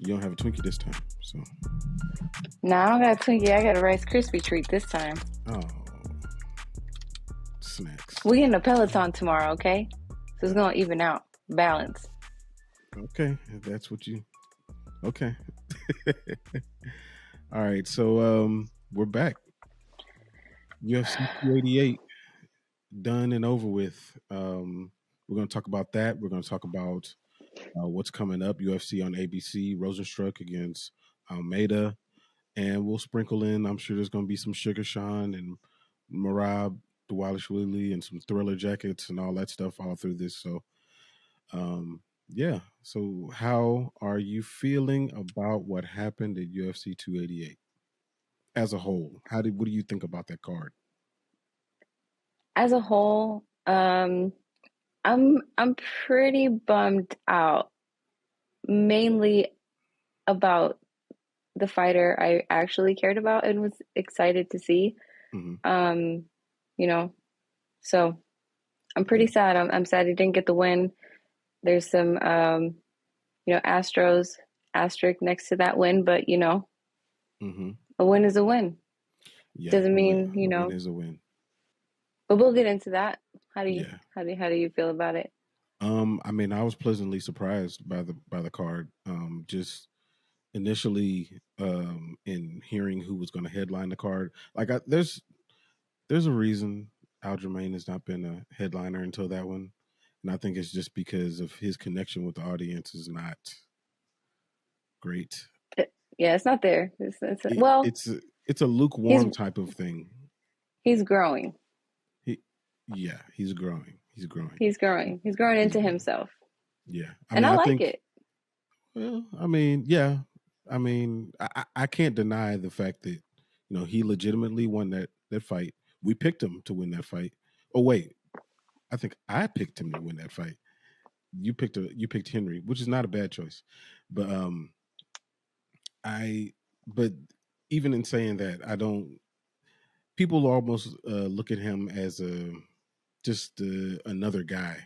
You don't have a Twinkie this time, so. No, I don't got a Twinkie. I got a Rice Krispie treat this time. Oh, snacks. We getting a Peloton tomorrow, okay? So it's gonna even out, balance. Okay, if that's what you. Okay. All right, so we're back. UFC 288 done and over with. We're going to talk about that. We're going to talk about what's coming up. UFC on ABC, Rozenstruik against Almeida, and we'll sprinkle in. I'm sure there's going to be some SugaShow and Merab, Dwalishvili, and some Thriller jackets and all that stuff all through this. So, yeah. So, how are you feeling about what happened at UFC 288 as a whole? What do you think about that card? As a whole, I'm pretty bummed out, mainly about the fighter I actually cared about and was excited to see. Mm-hmm. You know, so I'm pretty sad. I'm sad he didn't get the win. There's some, Astros asterisk next to that win, but Mm-hmm. a win is a win. Yeah, Doesn't mean a win is a win. But we'll get into that. How do you feel about it? I mean, I was pleasantly surprised by the card. Just initially, in hearing who was going to headline the card, there's a reason Aljamain has not been a headliner until that one, and I think it's just because of his connection with the audience is not great. Yeah, it's not there. It's a lukewarm type of thing. He's growing. He's growing. He's growing. He's growing into himself. Yeah, I like it. Well, I mean, yeah. I mean, I can't deny the fact that he legitimately won that fight. We picked him to win that fight. Oh wait, I think I picked him to win that fight. You picked Henry, which is not a bad choice, but but even in saying that, I don't. People almost look at him as just another guy,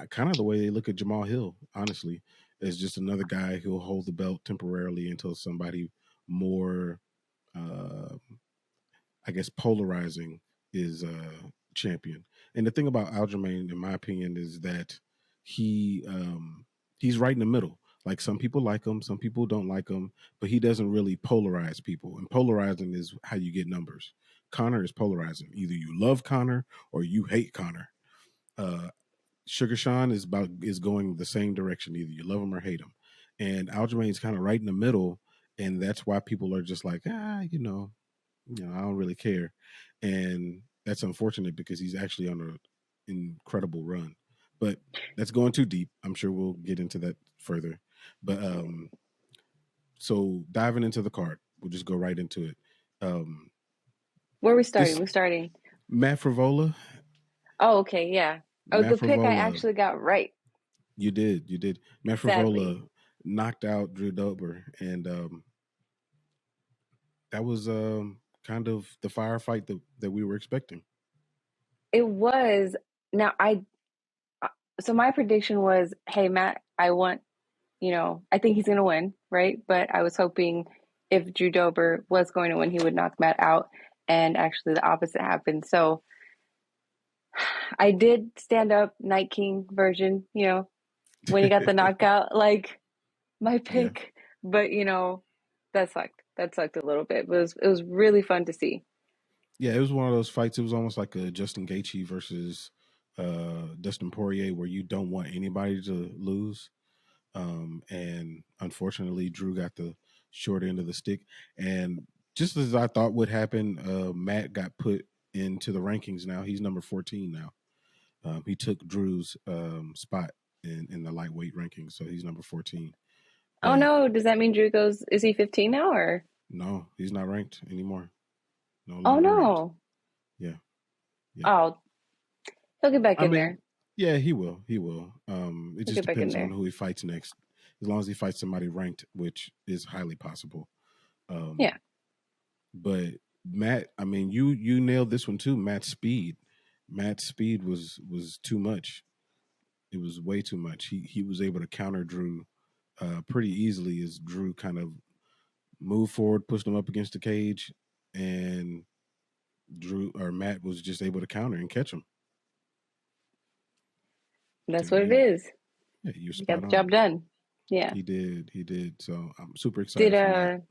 kind of the way they look at Jamal Hill, honestly, as just another guy who'll hold the belt temporarily until somebody more, I guess, polarizing is champion. And the thing about Aljamain, in my opinion, is that he's right in the middle. Like, some people like him, some people don't like him, but he doesn't really polarize people. And polarizing is how you get numbers. Conor is polarizing. Either you love Conor or you hate Conor. SugaShow is going the same direction. Either you love him or hate him. And Aljamain is kind of right in the middle, and that's why people are just like, I don't really care. And that's unfortunate because he's actually on an incredible run. But that's going too deep. I'm sure we'll get into that further. But so diving into the card, we'll just go right into it. Where are we starting? We're starting Matt Frevola. Oh, okay, yeah. Matt the pick Frevola, I actually got right. You did. Matt Frevola knocked out Drew Dober, and that was kind of the firefight that we were expecting. It was. Now so my prediction was, hey Matt, I think he's gonna win, right? But I was hoping if Drew Dober was going to win, he would knock Matt out, and actually the opposite happened. So I did stand up Night King version, when he got the knockout, like my pick. Yeah. But that sucked a little bit. But it was really fun to see. Yeah, it was one of those fights. It was almost like a Justin Gaethje versus Dustin Poirier, where you don't want anybody to lose. And unfortunately, Drew got the short end of the stick. And just as I thought would happen, Matt got put into the rankings now. He's number 14 now. He took Drew's spot in the lightweight rankings, so he's number 14. Oh no, does that mean Drew goes, is he 15 now or? No, he's not ranked anymore. Oh no. Ranked. Yeah. Oh, he'll get back in there. Yeah, he will. It just depends on who he fights next. As long as he fights somebody ranked, which is highly possible. Yeah. But Matt, I mean, you nailed this one too. Matt's speed was too much. It was way too much. He was able to counter Drew pretty easily as Drew kind of moved forward, pushed him up against the cage, and Matt was just able to counter and catch him. So That's what it is. yeah, you're He got spot the on. job done. Yeah. He did. So I'm super Did excited for Matt.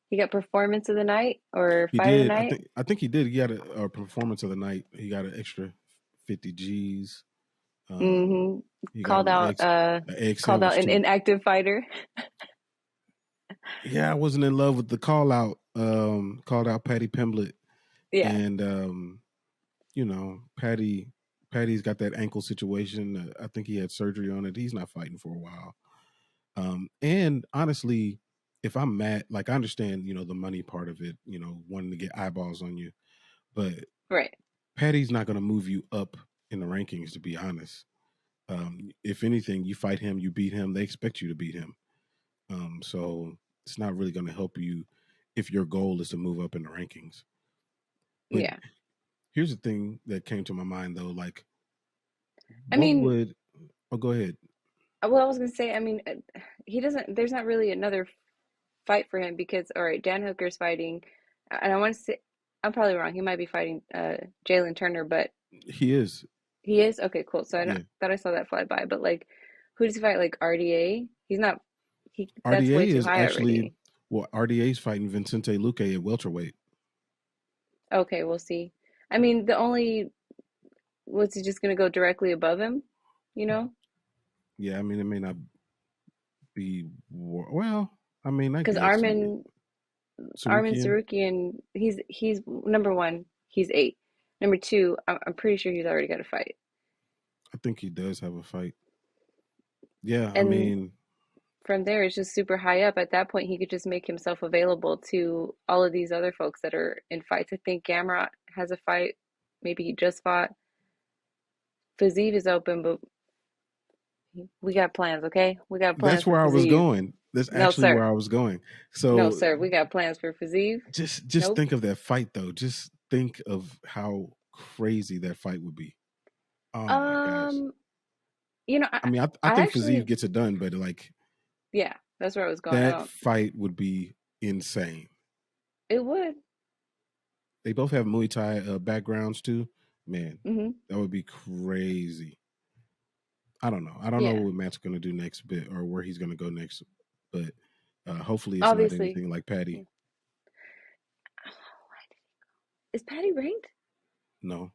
he got performance of the night or He fight of the did. night? I think he did. He got a performance of the night. He got an extra 50 G's. Mm-hmm. He got Called out an egg called out sandwich an too. inactive fighter. Yeah, I wasn't in love with the call out. Called out Patty Pimblett, Yeah. and Patty's got that ankle situation. I think he had surgery on it. He's not fighting for a while. And honestly, if I'm Matt, like I understand, the money part of it, wanting to get eyeballs on you, but Right. Patty's not going to move you up in the rankings, to be honest. If anything, you fight him, you beat him, they expect you to beat him. So it's not really going to help you if your goal is to move up in the rankings. But Yeah. here's the thing that came to my mind though, like, I what mean, would? Oh, go ahead. well, I was gonna say, I mean, he doesn't. There's not really another fight for him because, all right, Dan Hooker's fighting, and I want to say, I'm probably wrong. He might be fighting Jalen Turner, but He is. he is okay. Cool. So Yeah. thought I saw that fly by, but like, who does he fight? Like RDA? He's not. He That's way RDA too is high actually, already. well, RDA's fighting Vincente Luque at welterweight. Okay, we'll see. I mean, the only was he just gonna go directly above him? You know, Yeah, I mean, it may not be, well, I mean, I because guess. Armin Sarukian, Sarukian, he's number one. He's 8. Number two, I'm pretty sure he's already got a fight. I think he does have a fight. Yeah, I And mean, from there, it's just super high up. At that point, he could just make himself available to all of these other folks that are in fights. I think Gamrot has a fight. Maybe he just fought. Fiziev is open, but we got plans, okay? We got plans that's for where I was Fiziev. going. That's No, actually where sir. I was going. No, So sir. We got plans for Fiziev. just Nope. think of that fight though. Just think of how crazy that fight would be. Oh my gosh. Um, you know, I mean, I I think Fiziev actually, gets it done, but like yeah, that's where I was going. I that don't, fight would be insane. it would. They both have Muay Thai backgrounds too. Man, Hmm. that would be crazy. I don't know. I don't know Yeah, what Matt's going to do next bit or where he's going to go next, but hopefully it's not obviously. anything like Yeah. Patty. Is Patty ranked? No.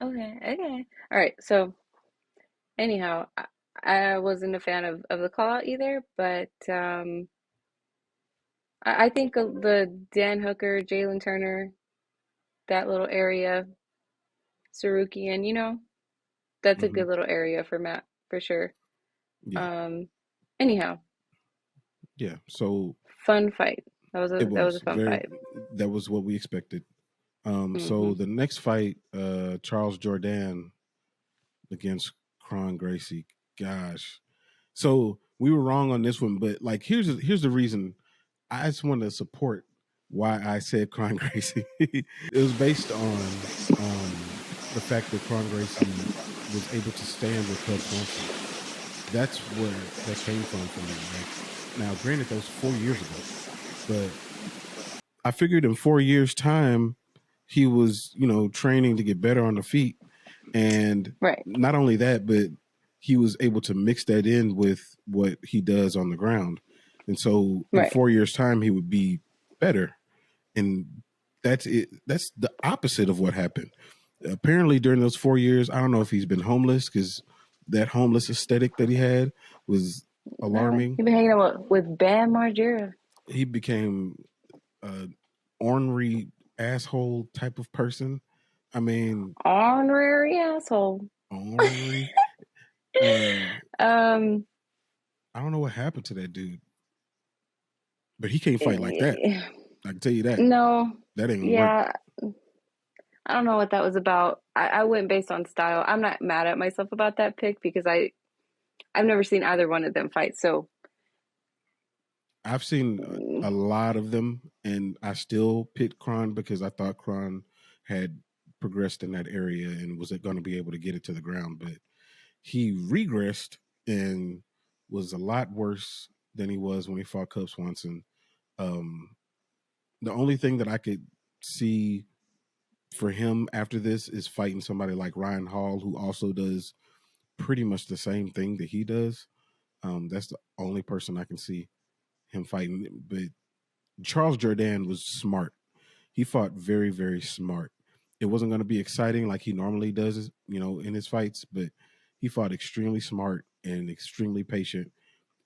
Okay, okay. All right. So anyhow, I wasn't a fan of the call out either, but I think the Dan Hooker, Jalen Turner, that little area, Saruki, and that's a Hmm. good little area for Matt for sure. Yeah. Um, anyhow, Yeah. So fun fight. it That was a was fun fight. that was what we expected. So Hmm. the next fight, Charles Jordan against Kron Gracie. Gosh. So we were wrong on this one, but like here's the reason. I just want to support why I said Kron Gracie. It was based on the fact that Kron Gracie was able to stand with Cub Swanson. That's where that came from me. Like now, granted, that was 4 years ago, but I figured in 4 years' time he was, training to get better on the feet, and Right, not only that, but he was able to mix that in with what he does on the ground. And so in right. 4 years' time, he would be better. And that's it. That's the opposite of what happened. Apparently, during those 4 years, I don't know if he's been homeless because that homeless aesthetic that he had was No, alarming. you've been hanging out with Bam Margera. He became an ornery asshole type of person. I mean, Honorary asshole. ornery. Uh, Um, I don't know what happened to that dude, but he can't fight like that. eh, I can tell you that. no, That ain't gonna work. yeah, I don't know what that was about. I went based on style. I'm not mad at myself about that pick because I've never seen either one of them fight. So, I've seen mm, a lot of them, and I still picked Kron because I thought Kron had progressed in that area and was going to be able to get it to the ground. But he regressed and was a lot worse. than he was when he fought Cub Swanson. The only thing that I could see for him after this is fighting somebody like Ryan Hall, who also does pretty much the same thing that he does. That's the only person I can see him fighting. But Charles Jourdain was smart. He fought very, very smart. It wasn't going to be exciting like he normally does, in his fights, but he fought extremely smart and extremely patient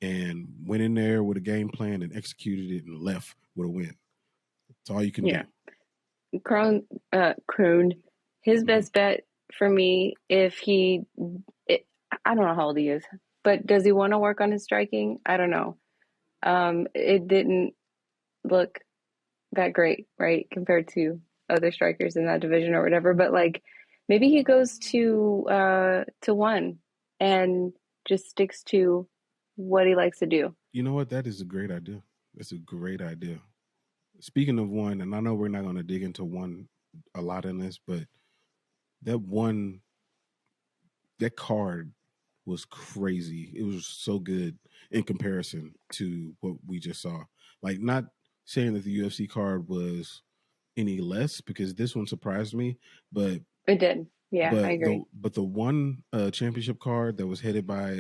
and went in there with a game plan and executed it and left with a win. That's all you can do. Krohn, his best bet for me, I don't know how old he is, but does he want to work on his striking? I don't know. It didn't look that great, right, compared to other strikers in that division or whatever. But like, maybe he goes to one and just sticks to what he likes to do. You know what? That is a great idea. That's a great idea. Speaking of one, and I know we're not going to dig into one a lot in this, but that card was crazy. It was so good in comparison to what we just saw. Like, not saying that the UFC card was any less, because this one surprised me, but it did. Yeah, I agree. But the one championship card that was headed by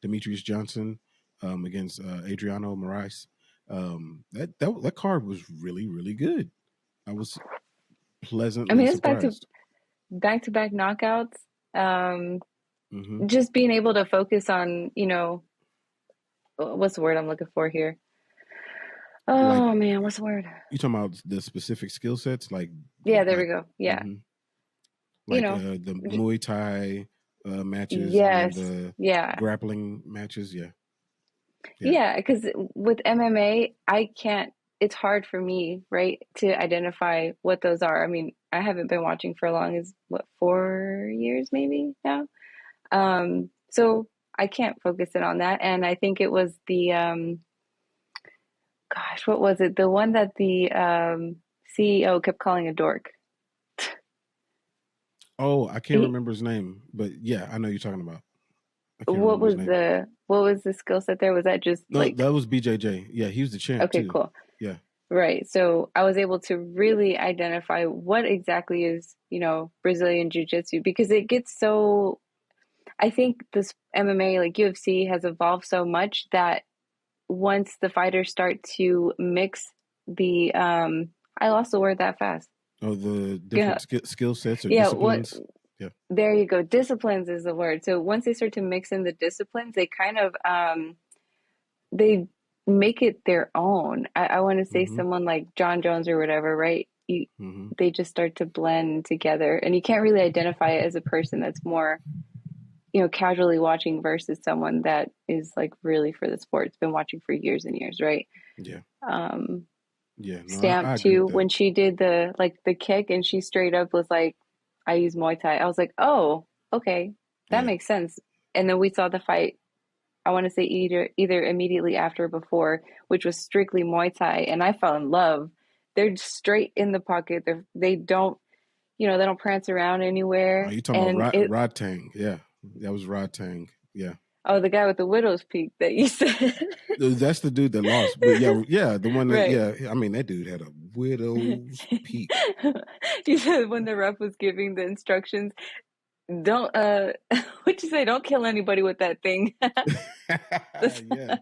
Demetrius Johnson against Adriano Moraes, that card was really, really good. I was pleasantly surprised. Back-to-back knockouts. Just being able to focus on, what's the word I'm looking for here? Oh, man, what's the word? You talking about the specific skill sets? Yeah, there we go. Yeah. Like the Muay Thai matches, yes, and the grappling matches. Yeah, because with MMA, it's hard for me, right, to identify what those are. I mean, I haven't been watching for as long as, 4 years maybe now? So I can't focus in on that. And I think it was the, what was it? The one that the CEO kept calling a dork. Oh, I can't remember his name, but yeah, I know you're talking about. What was the skill set there? Was that just that was BJJ? Yeah, he was the champ. Okay, too. Cool. Yeah. Right. So I was able to really identify what exactly is, Brazilian Jiu-Jitsu, because it gets so, I think this MMA, like UFC, has evolved so much that once the fighters start to mix the, I lost the word that fast. Oh, the different skill sets or disciplines. Yeah. There you go. Disciplines is the word. So once they start to mix in the disciplines, they kind of, they make it their own. I want to say someone like John Jones or whatever, right? They just start to blend together, and you can't really identify it as a person that's more, casually watching versus someone that is like really for the sport. It's been watching for years and years, right? Yeah. Stamp too, when she did the kick and she straight up was like, I use Muay Thai. I was like, oh, okay, that makes sense. And then we saw the fight, I want to say either immediately after or before, which was strictly Muay Thai, and I fell in love. They're straight in the pocket. They don't prance around anywhere. Oh, you talking about Rod Tang? Yeah, that was Rod Tang. Yeah. Oh, the guy with the widow's peak that you said. That's the dude that lost. But yeah, the one that, right. I mean, that dude had a widow's peak. You said when the ref was giving the instructions, don't, what'd you say? Don't kill anybody with that thing. Yeah, the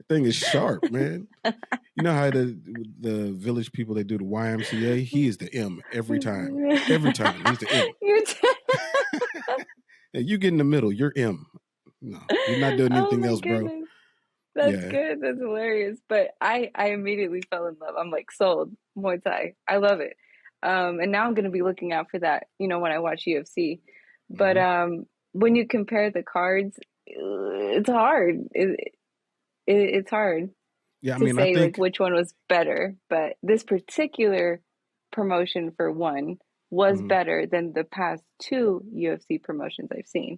thing is sharp, man. You know how the village people, they do the YMCA? He is the M every time. Every time, he's the M. You get in the middle, you're M. No, you're not doing anything else, goodness. Bro. That's good. That's hilarious. But I immediately fell in love. I'm like, sold. Muay Thai. I love it. And now I'm going to be looking out for that, when I watch UFC. But when you compare the cards, it's hard. It's hard to say like which one was better. But this particular promotion for one was better than the past two UFC promotions I've seen.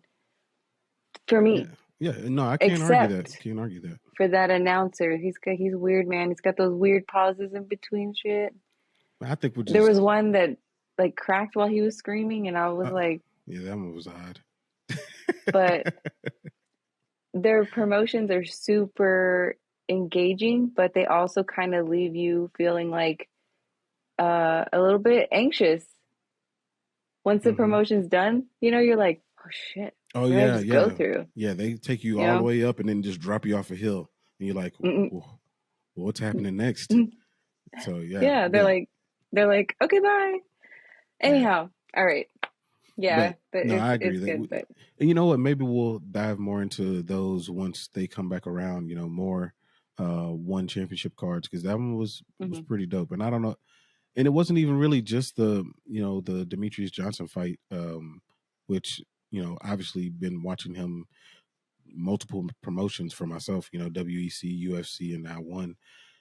For me. Yeah. No, I can't argue that. Can't argue that. For that announcer, he's weird, man. He's got those weird pauses in between shit. I think there was one that like cracked while he was screaming, and I was like, yeah, that one was odd. But their promotions are super engaging, but they also kind of leave you feeling like a little bit anxious. Once the Mm-hmm. promotion's done, you're like, oh shit, Oh what did I yeah, just go yeah, through? yeah. They take you You all the know? way up and then just drop you off a hill, and you're like, Mm-mm. "Well, what's happening next?" So yeah, Yeah, but they're like, okay, bye. yeah, Anyhow, all right. but Yeah, but no, I agree it's that. good, but And you know what? Maybe we'll dive more into those once they come back around. More one championship cards because that one was mhm. pretty dope. And I don't know, and it wasn't even really just the the Demetrius Johnson fight, which obviously been watching him multiple promotions for myself, WEC, UFC, and now one.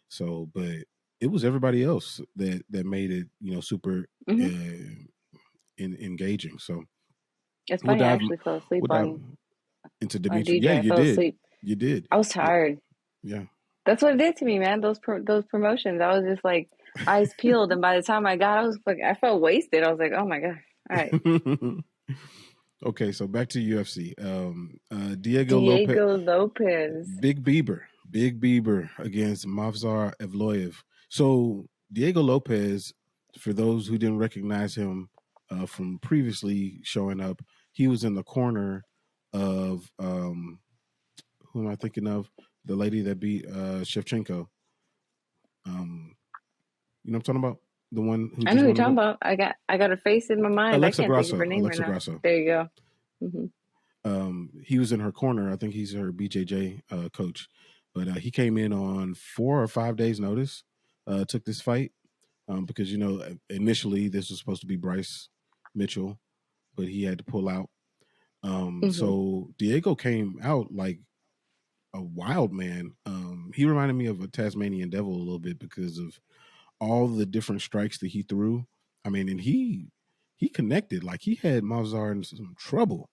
So, but it was everybody else that made it, super Mhm. engaging. So It's we'll funny, I dive actually fell asleep we'll dive into on Dimitri. Yeah, DJ. I you fell did, asleep. you did. I was tired. Yeah. That's what it did to me, man. Those promotions. I was just like eyes peeled, and by the time I got, I was like, I felt wasted. I was like, oh my god. All right, Okay, so back to UFC. Diego Lopez, Diego Lopez. Big Bieber against Mavzar Evloev. So Diego Lopez, for those who didn't recognize him from previously showing up, he was in the corner of who am I thinking of? The lady that beat Shevchenko. Um, you know what I'm talking about? The one who I know just who you're won the talking belt? about. I got a face in my mind. I Alexa can't think of Grasso. her name right Alexa now. Grasso. There you go. Hmm. He was in her corner. I think he's her BJJ coach, but he came in on 4 or 5 days' notice. Took this fight because initially this was supposed to be Bryce Mitchell, but he had to pull out. Hmm. So Diego came out like a wild man. He reminded me of a Tasmanian devil a little bit because of all the different strikes that he threw. I mean, and he connected like he had Mavzar in some trouble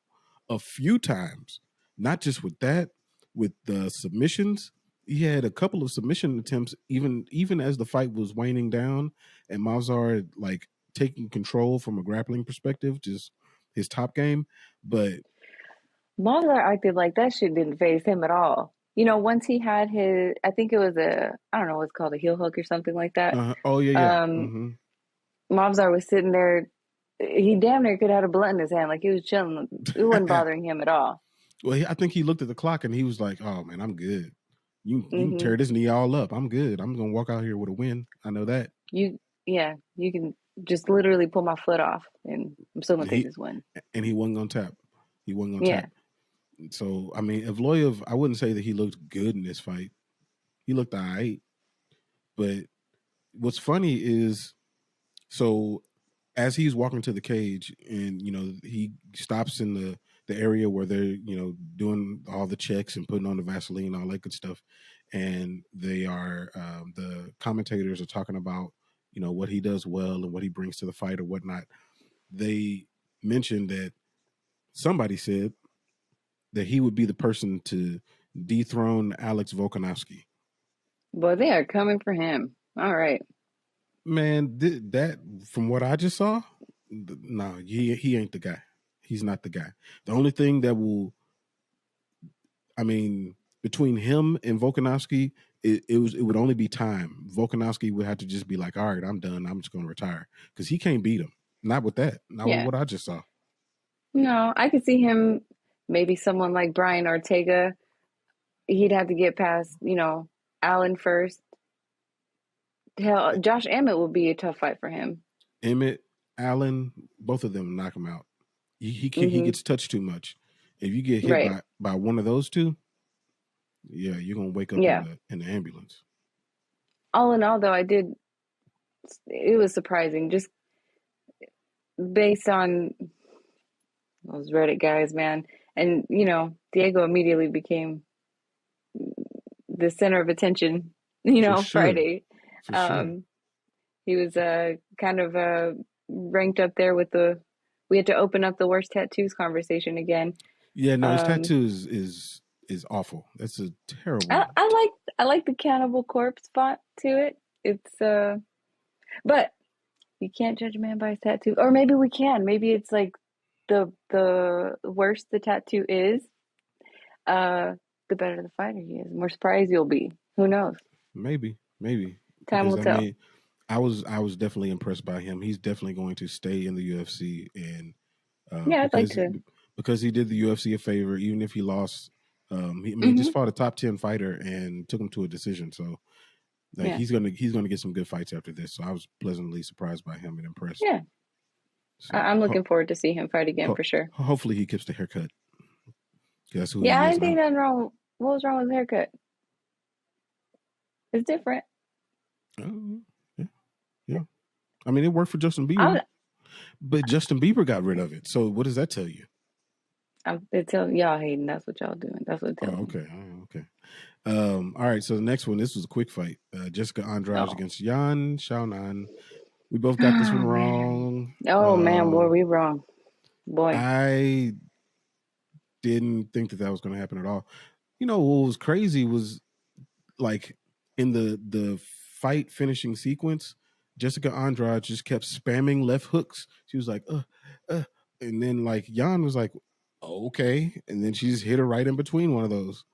a few times. Not just with that, with the submissions. He had a couple of submission attempts, even as the fight was waning down, and Mavzar like taking control from a grappling perspective, just his top game. But Mozart acted like that shit didn't phase him at all. Once he had his, I think it was I don't know what's called a heel hook or something like that. oh yeah, yeah. Um, Hmm. Mobzar was sitting there. He damn near could have had a blunt in his hand, like he was chilling. It wasn't bothering him at all. Well, I think he looked at the clock and he was like, "Oh man, I'm good. You can Hmm. tear this knee all up. I'm good. I'm gonna walk out here with a win. I know that." Yeah, you can just literally pull my foot off, and I'm still gonna And take he this win. and he wasn't gonna tap. He wasn't gonna Yeah, tap. So I mean, Evloev, I wouldn't say that he looked good in this fight. He looked alright. But what's funny is, so as he's walking to the cage, and he stops in the area where they're doing all the checks and putting on the Vaseline, all that good stuff, and they are the commentators are talking about what he does well and what he brings to the fight or whatnot. They mentioned that somebody said that he would be the person to dethrone Alex Volkanovski. boy, they are coming for him. All right. Man, that from what I just saw, no, he ain't the guy. He's not the guy. The only thing that will, I mean, between him and Volkanovski, it would only be time. Volkanovski would have to just be like, all right, I'm done. I'm just going to retire because he can't beat him. Not with that. Not with Yeah. what I just saw. No, I could see him. Maybe someone like Brian Ortega. He'd have to get past, Allen first. Hell, Josh Emmett would be a tough fight for him. Emmett, Allen, both of them knock him out. He Hmm. gets touched too much. If you get hit Right. by one of those two, yeah, you're gonna wake up in Yeah. the ambulance. All in all, though, it was surprising just based on those Reddit guys, man. And, Diego immediately became the center of attention, For sure. Friday. For sure. Um, he was kind of ranked up there with we had to open up the worst tattoos conversation again. Yeah, no, his Um, tattoo is awful. That's a terrible. I like the cannibal corpse spot to it. It's but you can't judge a man by his tattoo, or maybe we can. Maybe it's like the worse the tattoo is, uh, the better the fighter he is. The more surprised you'll be. Who knows? Maybe Time because will tell. I was definitely impressed by him. He's definitely going to stay in the UFC, and Yeah, I'd like because to. he did the UFC a favor, even if he lost. He just Hmm. fought a top 10 fighter and took him to a decision. So like Yeah, he's gonna get some good fights after this. So I was pleasantly surprised by him and impressed. yeah. So I'm looking forward to see him fight again for sure. hopefully he keeps the haircut. 'Cause that's who Yeah, he I is didn't think now. nothing wrong. What was wrong with the haircut? It's different. Yeah, yeah. I mean, it worked for Justin I'm, Bieber, but Justin Bieber got rid of it. So what does that tell you? they tell y'all hating. That's what y'all doing. That's what it Oh, tells me. okay, okay. All right. So the next one, this was a quick fight. Jessica Andrade Oh, against Yan Xiaonan. We both got this one oh man. wrong. Oh man, boy, we wrong. Boy, I didn't think that was going to happen at all. You know what was crazy was like in the fight finishing sequence, Jessica Andrade just kept spamming left hooks. She was like, and then like Jan was like, okay, and then she just hit her right in between one of those.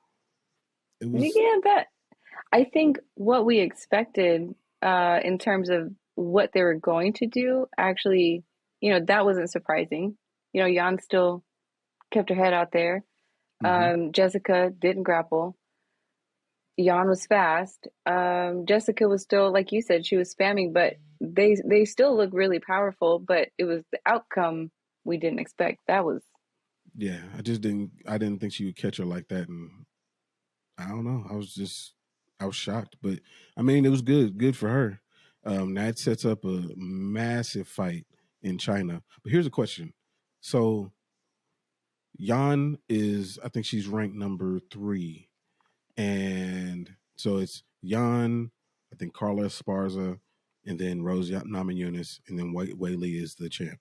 It was yeah, that I think what we expected in terms of what they were going to do, actually, that wasn't surprising. Jan still kept her head out there. mm-hmm. Jessica didn't grapple. Jan was fast. Jessica was still, like you said, she was spamming, but they still look really powerful. But it was the outcome we didn't expect. That was Yeah. I didn't think she would catch her like that, and I don't know. I was shocked, but I mean, it was good for her. That sets up a massive fight in China. But here's a question: so Yan is, I think she's ranked number 3, and so it's Yan, I think Carla Esparza, and then Rose Namajunas, and then Wei Li is the champ.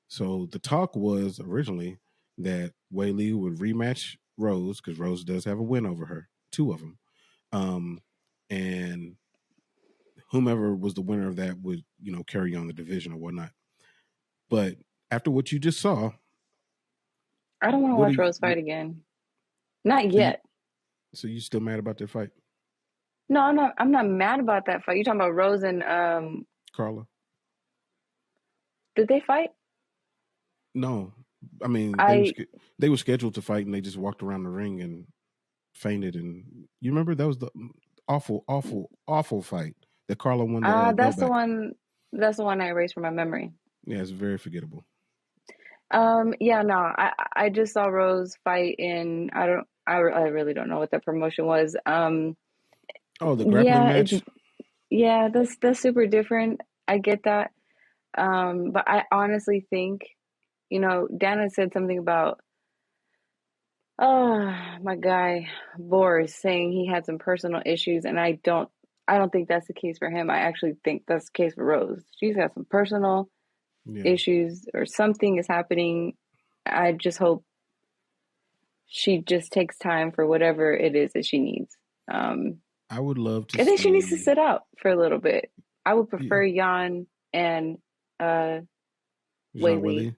So the talk was originally that Wei Li would rematch Rose because Rose does have a win over her, 2 of them, and whomever was the winner of that would carry on the division or whatnot. But after what you just saw, I don't want to what do watch you? Rose fight again. Not So you yet. so you still mad about that fight, No, I'm not. I'm not mad about that fight. You talking about Rose and Carla? did they fight? No, I mean I they were scheduled to fight and they just walked around the ring and fainted. And you remember that was the awful fight that Carla won the belt that's the back. one. That's the one I erased from my memory. Yeah, it's very forgettable. Yeah, no, I just saw Rose fight in. I really don't know what that promotion was. Oh, the grappling Yeah, match. yeah, that's super different. I get that. But I honestly think, Dana said something about, oh, my guy Boris saying he had some personal issues, and I don't think that's the case for him. I actually think that's the case for Rose. She's got some personal Yeah, issues or something is happening. I just hope she just takes time for whatever it is that she needs. Um, I would love to I think she needs to see. sit out for a little bit. I would Yeah, prefer Jan and uh Jean Whaley. Willie.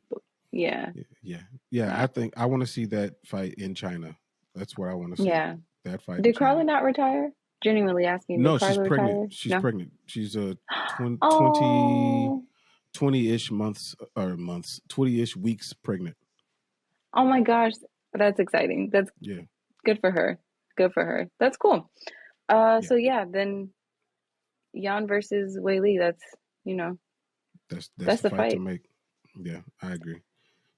Yeah, Yeah. I not think I want to see that fight in China. That's what I want to see. yeah. That fight in Did Carla China. not retire? Genuinely asking, did No, she's Carla pregnant. retire? She's No. pregnant. She's a 20 Oh, 20-ish months or months, 20-ish weeks pregnant. oh my gosh, that's exciting. That's Yeah, good for her. Good for her. That's cool. yeah. So yeah, then Jan versus Whaley. You know, That's that's the the fight to fight. make. Yeah, I agree.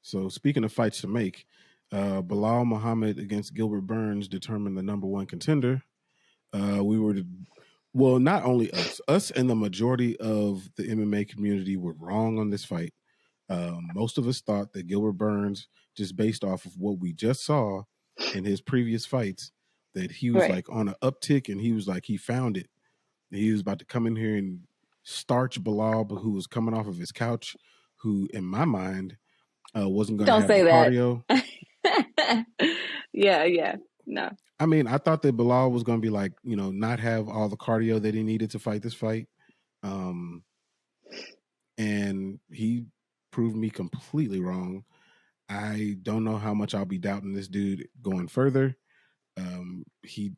So speaking of fights to make, Belal Muhammad against Gilbert Burns determined the number 1 contender. We were, well, not only us and the majority of the MMA community were wrong on this fight. Most of us thought that Gilbert Burns, just based off of what we just saw in his previous fights, that he was Right. like on an uptick and he was like, he found it. He was about to come in here and starch Bilal, but who was coming off of his couch, who in my mind wasn't going to Don't have the say that. cardio. Yeah, yeah. No. I mean, I thought that Bilal was going to be like, not have all the cardio that he needed to fight this fight. Um, and he proved me completely wrong. I don't know how much I'll be doubting this dude going further. He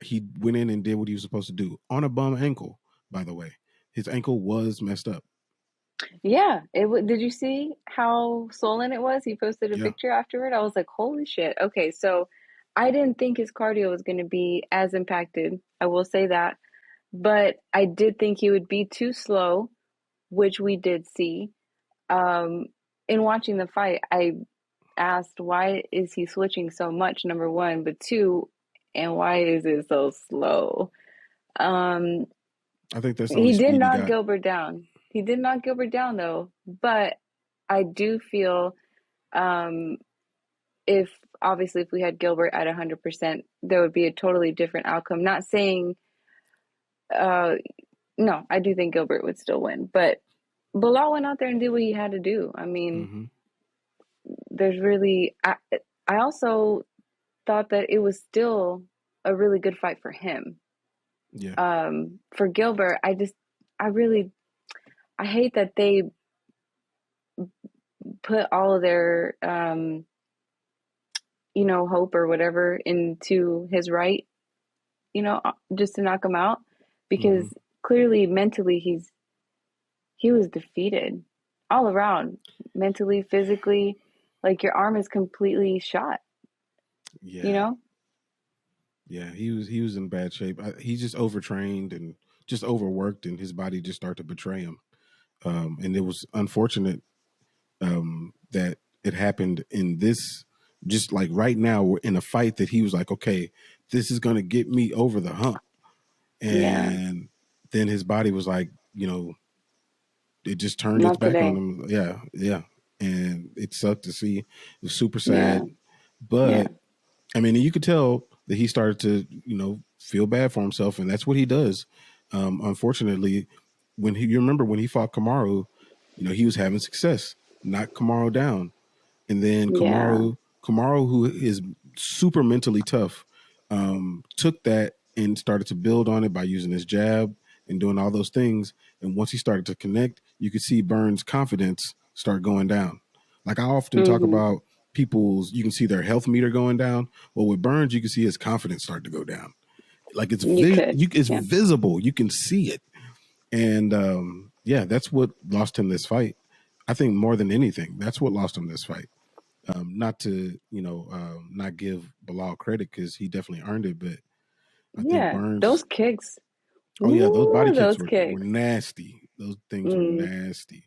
he went in and did what he was supposed to do on a bum ankle. By the way, his ankle was messed up. Yeah, did you see how swollen it was? He posted a Yeah, picture afterward. I was like, holy shit. Okay, so I didn't think his cardio was going to be as impacted. I will say that. But I did think he would be too slow, which we did see. Um, in watching the fight, I asked, why is he switching so much, number one, but two, and why is it so slow? Um, I think that's the only he did speed he knock got. Gilbert down. He did knock Gilbert down though, but I do feel um, if obviously if we had Gilbert at 100%, there would be a totally different outcome. Not saying uh, no, I do think Gilbert would still win, but Belal went out there and did what he had to do. I mean, Mm-hmm. there's really I also thought that it was still a really good fight for him. Yeah, For Gilbert, I really I hate that they put all of their hope or whatever into his right, just to knock him out mm-hmm. because clearly mentally he was defeated all around, mentally, physically, like your arm is completely shot, you Yeah, know? yeah. He was in bad shape. He just overtrained and just overworked, and his body just started to betray him. And it was unfortunate that it happened in this. Just like right now, we're in a fight that he was like, okay, this is going to get me over the hump, Yeah, and then his body was like, it just turned its not back on today. him. Yeah, yeah, and it sucked to see. It was super Yeah, sad, yeah, but I mean, you could tell that he started to, feel bad for himself, and that's what he does. Unfortunately, you remember when he fought Kamaru, he was having success, knocked Kamaru down, and then yeah. Kamaru, who is super mentally tough, took that and started to build on it by using his jab and doing all those things. And once he started to connect, you could see Burns' confidence start going down. Like I often talk Mm-hmm. about you can see their health meter going down. Well, with Burns, you can see his confidence start to go down. Like You could. it's Yeah. visible. You can see it. And yeah, that's what lost him this fight. I think more than anything, that's what lost him this fight. Not to not give Bilal credit because he definitely earned it, but I think Yeah. Those Burns. kicks. Oh yeah, those body Ooh, kicks those were kicks. nasty. Those things were Mm. nasty.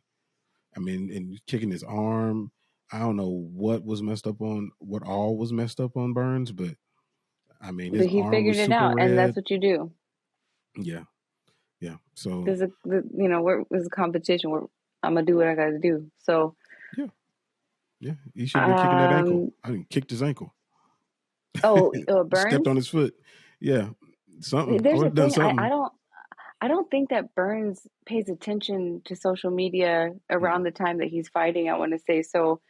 I mean, and kicking his arm. I don't know what all was messed up on Burns, but I mean his But he arm figured was it super out, and that's red. what you do. Yeah, yeah. So There's there's a competition where I'm gonna do what I gotta do. So, yeah, yeah. He should have been kicking that ankle. um, I mean, kicked his ankle, oh, stepped Burns. on his foot. Yeah, something. I There's would a have done thing. something. I don't think that Burns pays attention to social media Mm, around the time that he's fighting. I want to say so.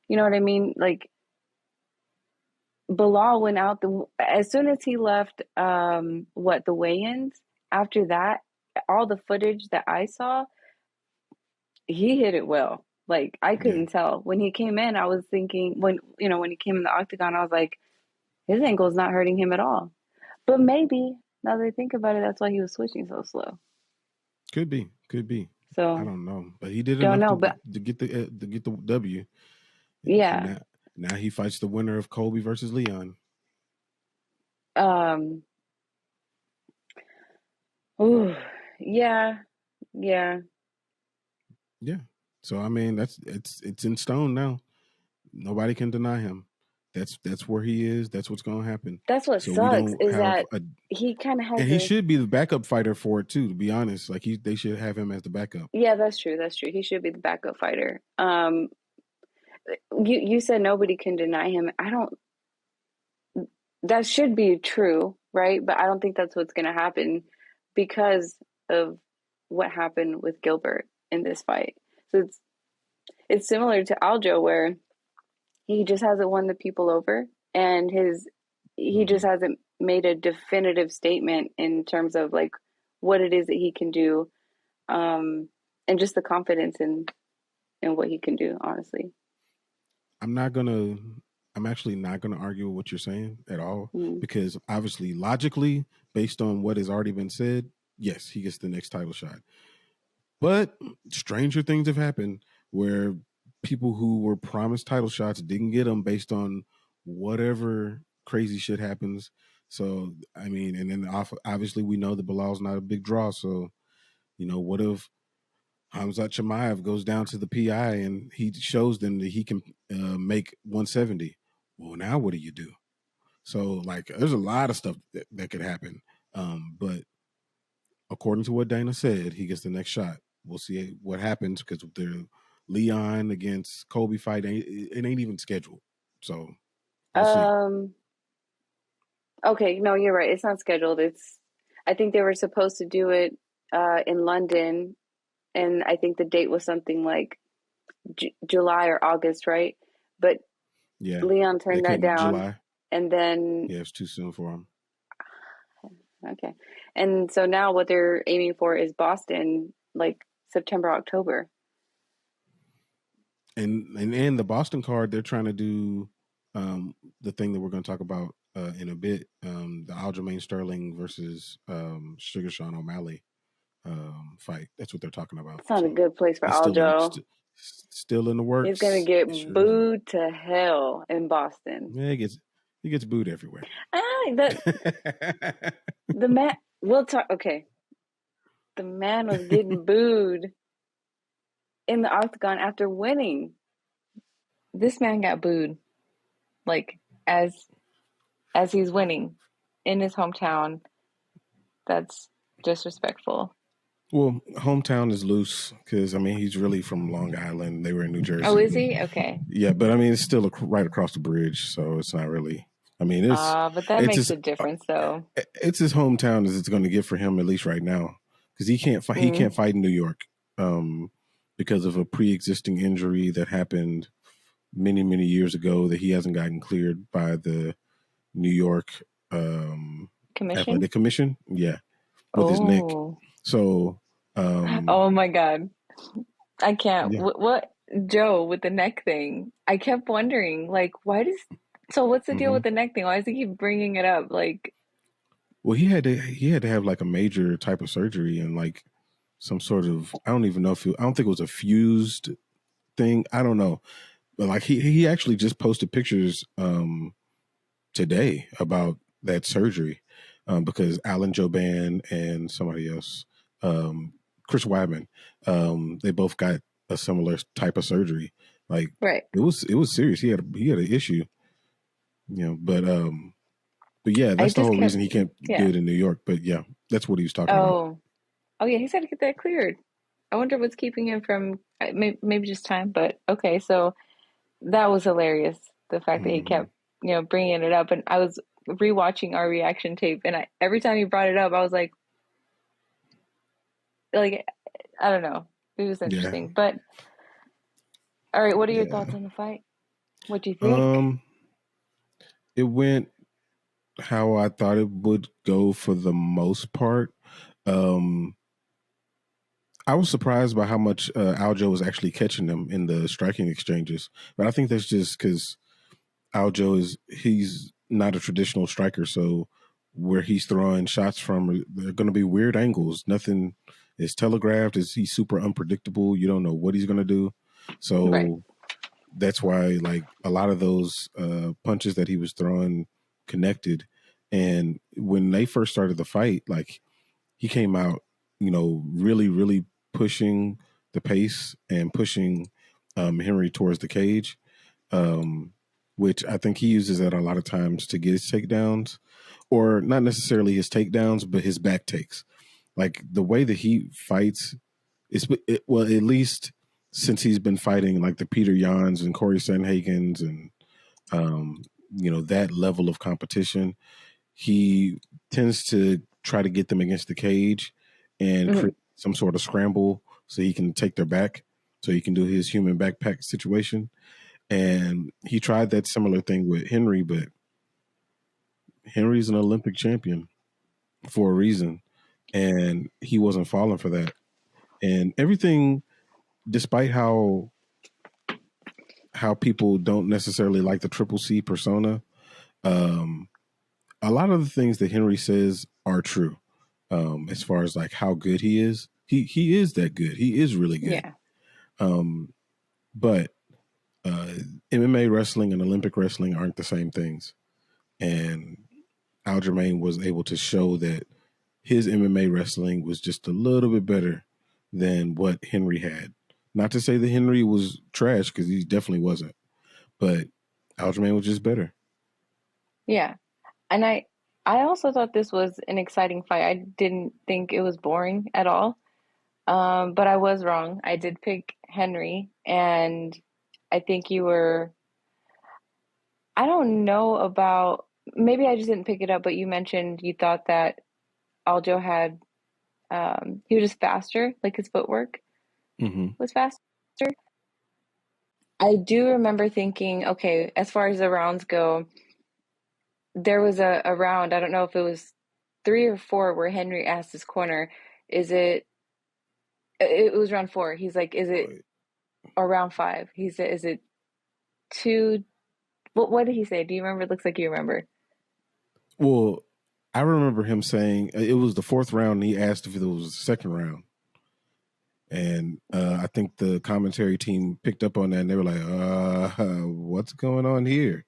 You know what I mean? Like Bilal went out as soon as he left. The weigh-ins. After that, all the footage that I saw, he hit it well. Like I yeah. couldn't tell when he came in. I was thinking when he came in the octagon, I was like, his ankle's not hurting him at all. But maybe now that I think about it, that's why he was switching so slow. Could be, could be. I So don't know, but he did don't enough know, but to get the W, and yeah, now he fights the winner of Colby versus Leon. um, ooh, yeah, yeah. Yeah. So I mean, it's in stone now. Nobody can deny him. That's where he is. That's what's going to happen. That's what So we sucks don't is have that a, he kind of has and he a. should be the backup fighter for it too. To be honest, like they should have him as the backup. Yeah, that's true. That's true. He should be the backup fighter. You said nobody can deny him. I don't. That should be true, right? But I don't think that's what's going to happen because of what happened with Gilbert in this fight. So it's similar to Aljo where he just hasn't won the people over and he Hmm. just hasn't made a definitive statement in terms of like what it is that he can do and just the confidence in what he can do, honestly. I'm not gonna. I'm actually not going to argue with what you're saying at all Mm. because obviously, logically, based on what has already been said, yes, he gets the next title shot. But stranger things have happened where people who were promised title shots didn't get them based on whatever crazy shit happens. So, I mean, and then obviously we know that Bilal's not a big draw. So, what if Hamzat Chimaev goes down to the PI and he shows them that he can make 170? Well, now what do you do? So, like, there's a lot of stuff that could happen. But according to what Dana said, he gets the next shot. We'll see what happens because the Leon against Kobe fight, it ain't even scheduled. So we'll see. Um. Okay. No, you're right. It's not scheduled. I think they were supposed to do it in London, and I think the date was something like July or August, right? But Yeah, Leon they turned that couldn't down, July. and then Yeah, it's too soon for him. okay, and so now what they're aiming for is Boston, like September, October. And the Boston card, they're trying to do the thing that we're going to talk about in a bit. The Aljamain Sterling versus Sugar Sean O'Malley fight. That's what they're talking about. It's not a So good place for it's Aljo. still in the He's gonna works. get It sure is. booed to hell in Boston. Yeah, he gets booed everywhere. The the man. We'll talk. Okay, the man was getting booed in the octagon after winning. This man got booed, like as he's winning in his hometown. That's disrespectful. Well, hometown is loose because I mean he's really from Long Island. They were in New Oh, Jersey. is he? Okay. Yeah, but I mean it's still right across the bridge, so it's not really. I mean But that it's makes his a difference, though. it's his hometown as it's going to get for him at least right now because he can't fight. He Mm, can't fight in New York because of a pre-existing injury that happened many years ago that he hasn't gotten cleared by the New York commission? Athletic Commission. Yeah, with his neck. Oh. So Oh my God. I can't. yeah. What Joe with the neck thing? I kept wondering, like, so what's the deal hmm with the neck thing? Why does he keep bringing it up? Like, Well, he had to have like a major type of surgery and like some sort of I don't even know if I don't think it was a fused thing. I don't know, but like he actually just posted pictures today about that surgery because Alan Joban and somebody else, Chris Weidman, they both got a similar type of surgery. Like right. it was serious. He had an issue, but yeah, I that's the just whole kept, reason he can't do yeah. it in New York. But yeah, that's what he was talking about. Oh, oh yeah, he said to get that cleared. I wonder what's keeping him from, maybe just time, but okay, so that was hilarious. The fact that he hmm kept, bringing it up. And I was rewatching our reaction tape, and every time he brought it up, I was like, I don't know. It was Yeah. interesting. But all right, what are your thoughts Yeah. on the fight? What do you think? Um, it went how I thought it would go for the most part. Um, I was surprised by how much Aljo was actually catching them in the striking exchanges, but I think that's just because he's not a traditional striker, so where he's throwing shots from, they're going to be weird angles. Nothing is telegraphed. He's super unpredictable. You don't know what he's going to do, Right. so that's why like a lot of those punches that he was throwing connected. And when they first started the fight, like he came out, really pushing the pace and pushing Henry towards the cage, um, which I think he uses that a lot of times to get his takedowns, or not necessarily his takedowns, but his back takes. Like the way that he fights well, at least since he's been fighting like the Peter Yans and Corey Sanhagens and um, that level of competition, he tends to try to get them against the cage and Hmm. create some sort of scramble so he can take their back, so he can do his human backpack situation. And he tried that similar thing with Henry, but Henry's an Olympic champion for a reason, and he wasn't falling for that. And everything, despite how how people don't necessarily like the Triple C persona. A lot of the things that Henry says are true. As far as like how good he is, he is that good. He is really good. Yeah. But uh, MMA wrestling and Olympic wrestling aren't the same things. And Aljamain was able to show that his MMA wrestling was just a little bit better than what Henry had. Not to say that Henry was trash, because he definitely wasn't, but Aljamain was just better. Yeah. And I also thought this was an exciting fight. I didn't think it was boring at all. But I was wrong. I did pick Henry, and I think you were, I don't know about, maybe I just didn't pick it up, but you mentioned you thought that Aljo had, he was just faster, like his footwork was faster. I do remember thinking, okay, as far as the rounds go, there was a round, I don't know if it was three or four, where Henry asked his corner, is it was round four. He's like, is it, or round five? He said, is it two? What did he say? Do you remember? It looks like you remember. Well, I remember him saying it was the fourth round, and he asked if it was the second round. And I think the commentary team picked up on that, and they were like, what's going on here?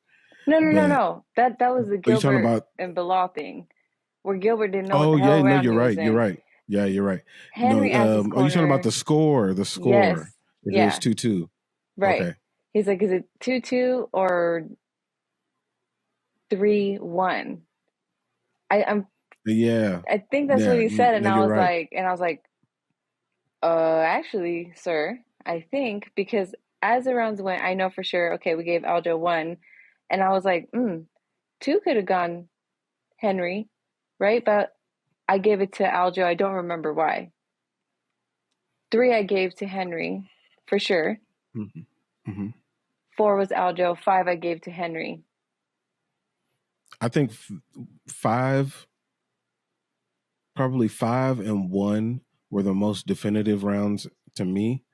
But No. That was the are you talking Gilbert about? and Belal thing, where Gilbert didn't know what Oh the yeah, hell no, round you're he was right. You're in. right. Yeah, you're right. No, Henry asked his are you talking about corner, the score? The yes, score. If it was yeah, 2-2. right. Okay. He's like, is it 2-2 or 3-1? I'm Yeah. I think that's what Yeah. he said, No, you're right. and I was like, actually, sir, I think, because as the rounds went, I know for sure, okay, we gave Aljo one, and I was like, two could have gone Henry, right? But I gave it to Aljo. I don't remember why. Three I gave to Henry, for sure. Mm-hmm. Four was Aljo. Five I gave to Henry. I think five, probably 5 and 1 were the most definitive rounds to me.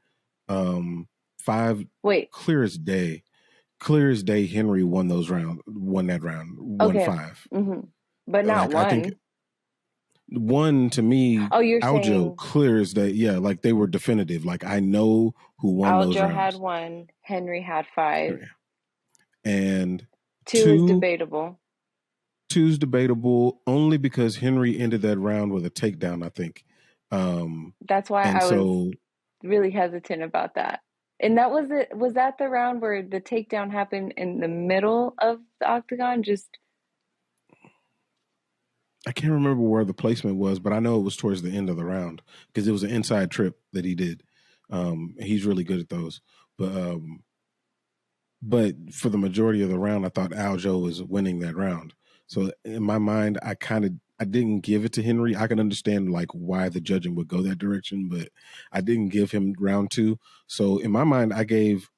Five, Wait, clear as day. Clear as day, Henry won that round, won okay, five. but not Like, I think one. one, to me, Oh, you're Aljo, saying clear as day. Yeah, like they were definitive. Like I know who won those Aljo had rounds. one, Henry had five. And Two is two, debatable. two's debatable only because Henry ended that round with a takedown, I think. That's why And I was so really hesitant about that. And that was it. Was that the round where the takedown happened in the middle of the octagon? Just I can't remember where the placement was, but I know it was towards the end of the round because it was an inside trip that he did. He's really good at those. But for the majority of the round, I thought Aljo was winning that round. So in my mind, I didn't give it to Henry. I can understand like why the judging would go that direction, but I didn't give him round two. So in my mind, I gave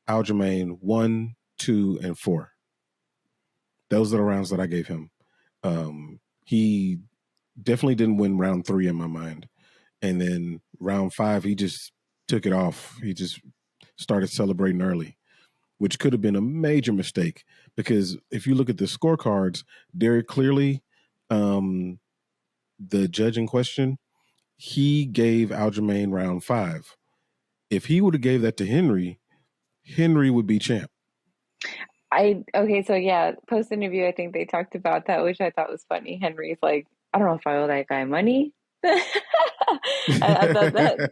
Aljamain 1, 2, and 4. Those are the rounds that I gave him. He definitely didn't win round 3 in my mind. And then round 5, he just took it off. He just started celebrating early, which could have been a major mistake because if you look at the scorecards, very clearly, the judge in question, he gave Aljamain round 5. If he would have gave that to Henry, Henry would be champ. okay, so yeah, post interview, I think they talked about that, which I thought was funny. Henry's like, I don't know if I owe that guy money. I thought that,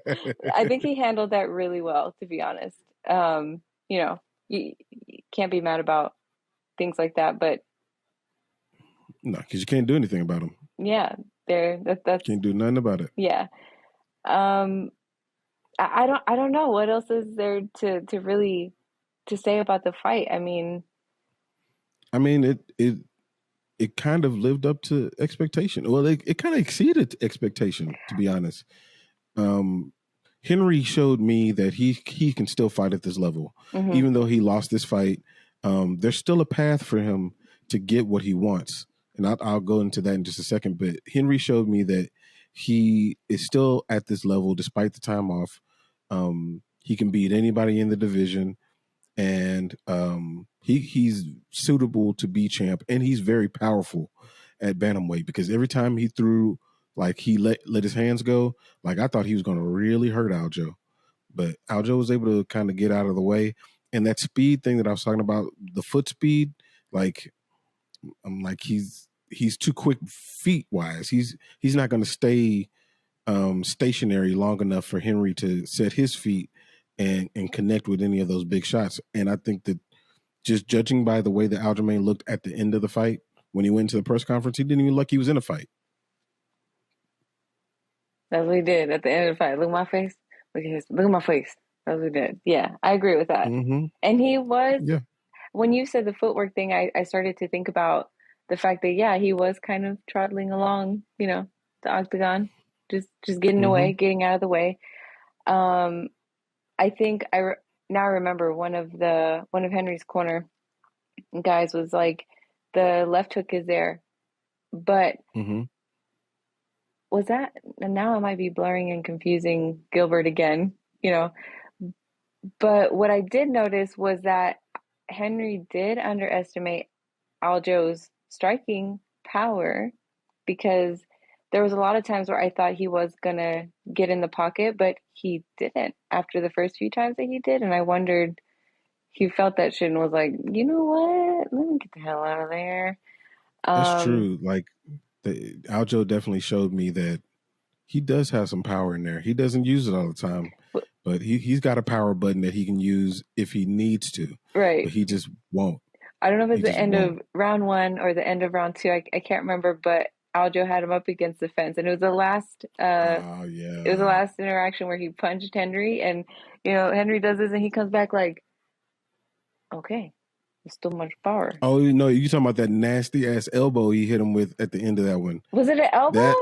I think he handled that really well, to be honest. You know, you can't be mad about things like that, but No, because you can't do anything about him. yeah, that's Can't do nothing about it. yeah. Um, I don't know what else is there to really to say about the fight. I mean, it kind of lived up to expectation. Well, it kind of exceeded expectation, to be honest. Um, Henry showed me that he can still fight at this level, hmm even though he lost this fight. There's still a path for him to get what he wants, and I'll go into that in just a second. But Henry showed me that he is still at this level despite the time off. He can beat anybody in the division. and he's suitable to be champ, and he's very powerful at bantamweight because every time he threw, like he let his hands go, like I thought he was going to really hurt Aljo, but Aljo was able to kind of get out of the way, and that speed thing that I was talking about, the foot speed, like I'm like he's too quick feet wise. He's not going to stay stationary long enough for Henry to set his feet and connect with any of those big shots. And I think that just judging by the way that Aljamain looked at the end of the fight, when he went to the press conference, he didn't even look like he was in a fight. That's what he did at the end of the fight. Look at my face. Look at my face. That's what he did. Yeah, I agree with that. Mm-hmm. And he was, Yeah. when you said the footwork thing, I started to think about the fact that, yeah, he was kind of trotting along, the octagon, just getting away, getting out of the way. I think now remember one of Henry's corner guys was like, the left hook is there, but was that, and now I might be blurring and confusing Gilbert again, but what I did notice was that Henry did underestimate Aljo's striking power, because there was a lot of times where I thought he was gonna get in the pocket, but he didn't after the first few times that he did, and I wondered, he felt that shit and was like, you know what? Let me get the hell out of there. That's true. Like Aljo definitely showed me that he does have some power in there. He doesn't use it all the time, but he's got a power button that he can use if he needs to. Right. But he just won't. I don't know if it's the end of round 1 or the end of round 2. I can't remember, but Aljo had him up against the fence, and it was the last. It was the last interaction where he punched Henry, and Henry does this, and he comes back like, okay, there's still much power. Oh no, you talking about that nasty ass elbow he hit him with at the end of that one? Was it an elbow?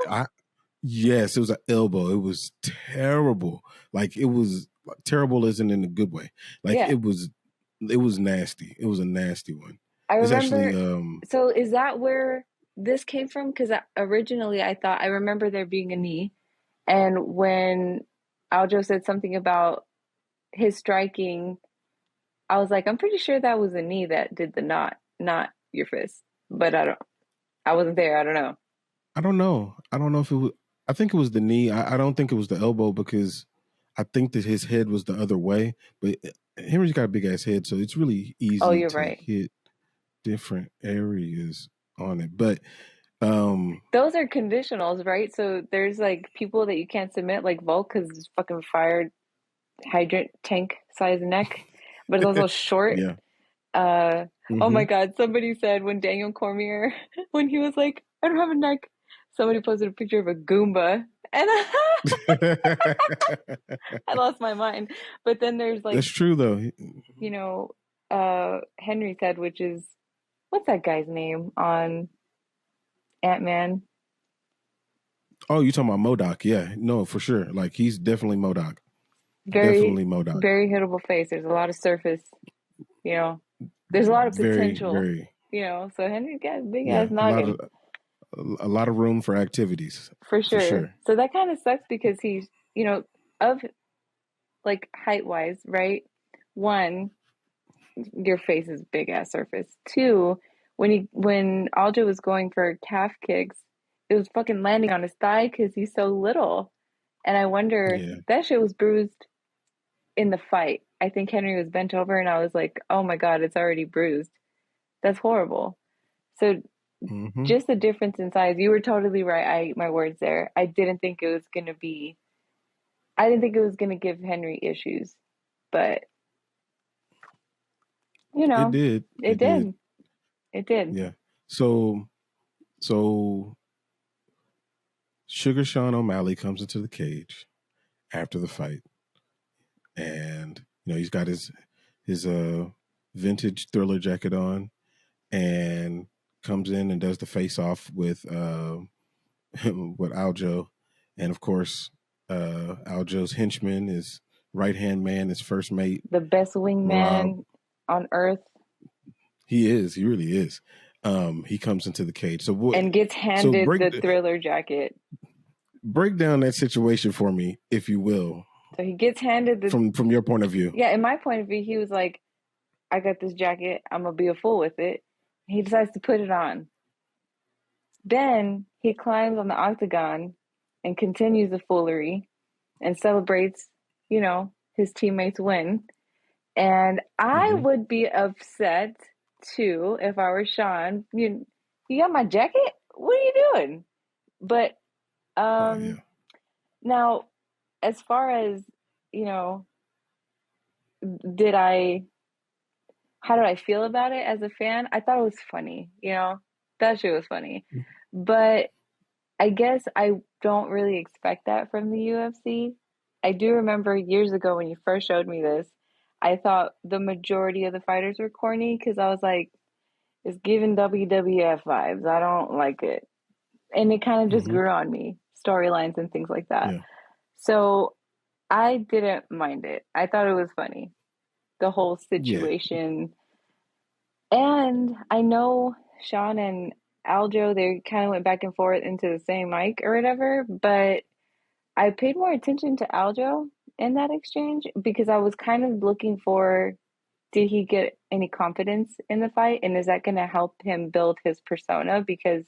Yes, it was an elbow. It was terrible. Like it was terrible, isn't in a good way. Like it was nasty. It was a nasty one. I remember. So is that where this came from? Because originally I remember there being a knee, and when Aljo said something about his striking, I was like, I'm pretty sure that was a knee that did the knot, not your fist. But I wasn't there. I don't know. I don't know if it was. I think it was the knee. I don't think it was the elbow, because I think that his head was the other way. But Henry's got a big ass head, so it's really easy to hit different areas on it. But those are conditionals, right? So there's like people that you can't submit, like Volk, because it's fucking fired hydrant tank size neck, but it's also short. Yeah. Oh my God! Somebody said when Daniel Cormier, when he was like, I don't have a neck. Somebody posted a picture of a Goomba, and I lost my mind. But then there's like, that's true though. Henry's head, which is, what's that guy's name on Ant-Man? Oh, you talking about MODOK? Yeah, no, for sure. Like he's definitely MODOK. Definitely MODOK. Very hittable face. There's a lot of surface. There's a lot of potential. So Henry's got a big ass noggin. A lot of room for activities. For sure. So that kind of sucks, because he's, of like height wise, right? 1, your face is big ass surface. 2, when Aljo was going for calf kicks, it was fucking landing on his thigh because he's so little. And I wonder, that shit was bruised in the fight. I think Henry was bent over, and I was like, oh my God, it's already bruised. That's horrible. So just the difference in size. You were totally right. I ate my words there. I didn't think it was going to give Henry issues, but it did. It did. Yeah. So Sugar Sean O'Malley comes into the cage after the fight, and he's got his vintage Thriller jacket on, and comes in and does the face off with Aljo, and of course Aljo's henchman, his right hand man, his first mate, the best wingman on earth. He is. He really is. He comes into the cage and gets handed the Thriller jacket. Break down that situation for me, if you will. So he gets handed from your point of view. Yeah, in my point of view, he was like, I got this jacket. I'm going to be a fool with it. He decides to put it on. Then he climbs on the octagon and continues the foolery and celebrates, his teammates win. And I would be upset too if I were Sean. You got my jacket? What are you doing? But now, as far as, how did I feel about it as a fan? I thought it was funny, that shit was funny. But I guess I don't really expect that from the UFC. I do remember years ago when you first showed me this, I thought the majority of the fighters were corny because I was like, it's giving WWF vibes. I don't like it. And it kind of just grew on me, storylines and things like that. Yeah. So I didn't mind it. I thought it was funny, the whole situation. Yeah. And I know Sean and Aljo, they kind of went back and forth into the same mic or whatever, but I paid more attention to Aljo in that exchange because I was kind of looking for, did he get any confidence in the fight? And is that going to help him build his persona? Because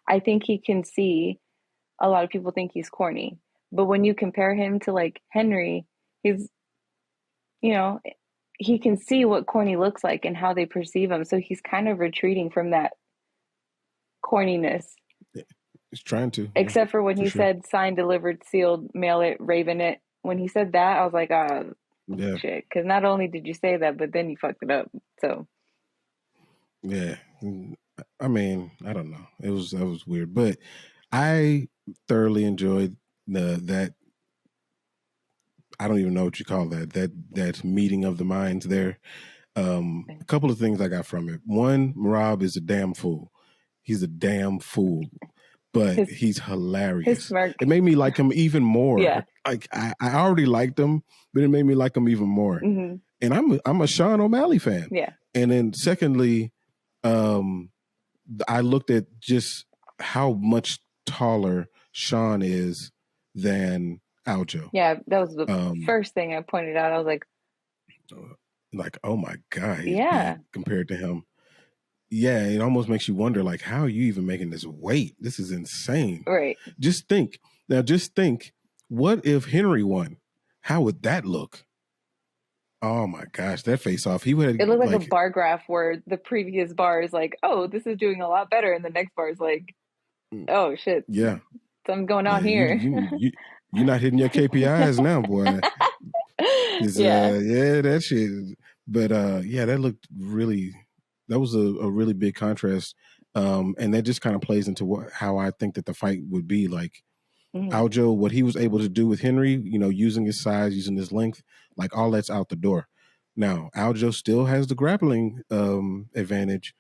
I think he can see, a lot of people think he's corny. But when you compare him to like Henry, he's, he can see what corny looks like and how they perceive him. So he's kind of retreating from that corniness. He's trying to. Except for when he said signed, delivered, sealed, mail it, raven it. When he said that, I was like, shit. Because not only did you say that, but then you fucked it up. So. Yeah. I mean, I don't know. That was weird. But I thoroughly enjoyed that. I don't even know what you call that meeting of the minds there. A couple of things I got from it. One, Merab is a damn fool. He's a damn fool, but he's hilarious. It made me like him even more. Yeah. Like I already liked him, but it made me like him even more. Mm-hmm. And I'm a Sean O'Malley fan. Yeah. And then secondly, I looked at just how much taller Sean is than Aljo. Yeah, that was the first thing I pointed out. I was like, oh my God, he's big compared to him. Yeah, it almost makes you wonder, like, how are you even making this weight? This is insane. Right. Just think, what if Henry won? How would that look? Oh my gosh, that face off. He would. It looked like a bar graph where the previous bar is like, oh, this is doing a lot better, and the next bar is like, oh shit. Yeah. Something going on here. You're not hitting your KPIs now, boy. Yeah, that shit. But that looked really. That was a really big contrast, and that just kind of plays into how I think that the fight would be. Like Aljo, what he was able to do with Henry, using his size, using his length, like all that's out the door. Now Aljo still has the grappling advantage.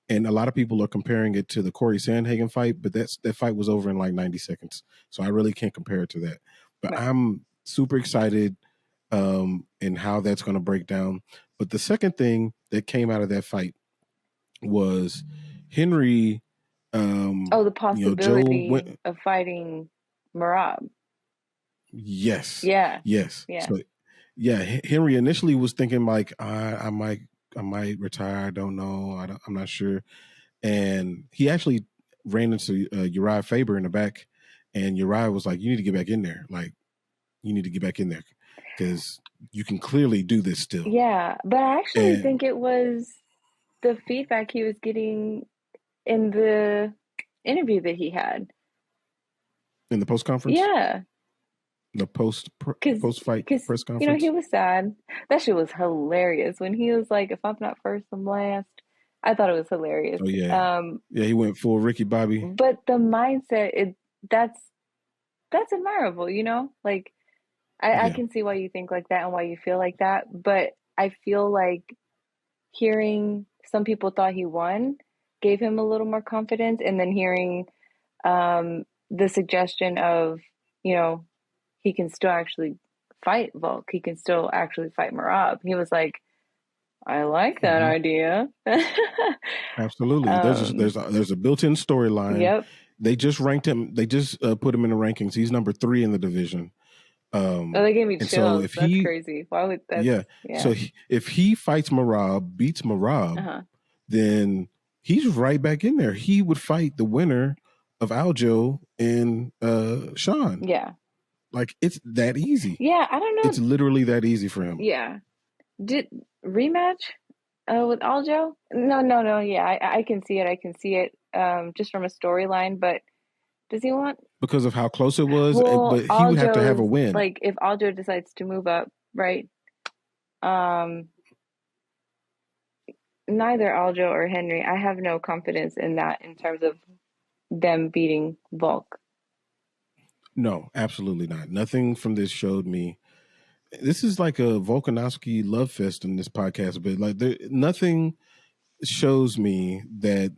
And a lot of people are comparing it to the Corey Sandhagen fight, but that fight was over in like 90 seconds. So I really can't compare it to that. But I'm super excited in how that's going to break down. But the second thing that came out of that fight was Henry. The possibility of fighting Merab. Yes. Yeah. Yes. Yeah. So, Henry initially was thinking like, I might retire. I don't know. I'm not sure. And he actually ran into Uriah Faber in the back, and Uriah was like, you need to get back in there. Like, you need to get back in there because you can clearly do this still. Yeah. But I actually think it was the feedback he was getting in the interview that he had. In the post conference? Yeah. The post fight press conference. He was sad. That shit was hilarious when he was like, "If I'm not first, I'm last." I thought it was hilarious. Oh yeah, he went full Ricky Bobby. But the mindset, that's admirable. Like I can see why you think like that and why you feel like that. But I feel like hearing some people thought he won gave him a little more confidence, and then hearing the suggestion of he can still actually fight Volk. He can still actually fight Merab. He was like, I like that idea. Absolutely. There's a built-in storyline. Yep. They just ranked him. They just put him in the rankings. He's number 3 in the division. Oh, they gave me And so chills. if That's he, crazy. Why would that? yeah, so if he fights Merab, beats Merab, then he's right back in there. He would fight the winner of Aljo and Sean. Yeah. Like, it's that easy. Yeah, I don't know. It's literally that easy for him. Yeah. Did rematch with Aljo? No. Yeah, I can see it. I can see it just from a storyline. But does he want? Because of how close it was, Well, but he would have to have a Aljo's, win. like, if Aljo decides to move up, right? Neither Aljo or Henry, I have no confidence in that in terms of them beating Volk. No, absolutely not. Nothing from this showed me. This is like a Volkanovski love fest in this podcast, but like nothing shows me that